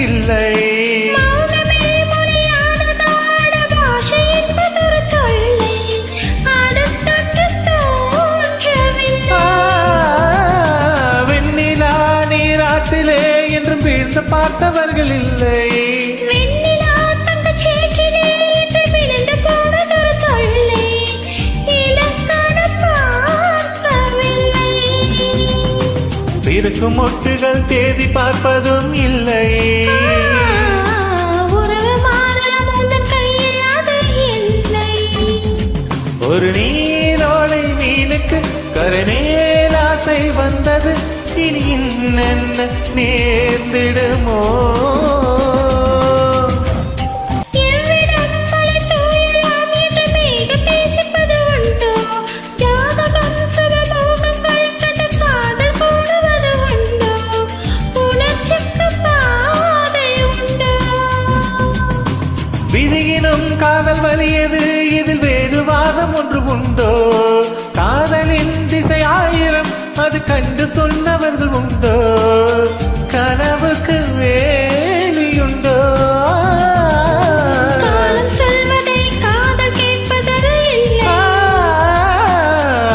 இல்லை. வெண்ணிலா நீராட்டிலே என்றும் வீழ்ந்து பார்த்தவர்கள் இல்லை. இருக்கும் மொட்டுகள் தேதி பார்ப்பதும் இல்லை. ஒரு நீரோடை மீனுக்கு கருநேர் ஆசை வந்தது. இனி என்ன நேர்ந்திடுமோ? விதியினும் காதல் வலியது, இதில் வேறு வாதம் ஒன்று உண்டோ? காதலின் திசை 1000 அது கண்டு சொன்னவர்கள் உண்டோ? கனவுக்கு வேலியுண்டோ?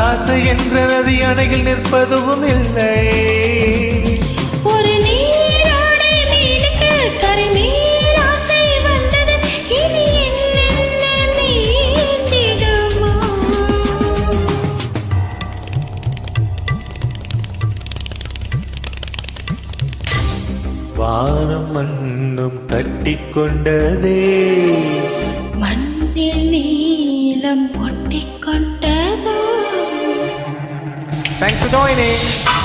ஆசை என்ற நதி அணையில் நிற்பதும் இல்லை. வானம் மண்ணும் கட்டிக்கொண்டதே, மண்ணில் நீலம் ஒட்டிக்கொண்டதோ. Thanks for joining.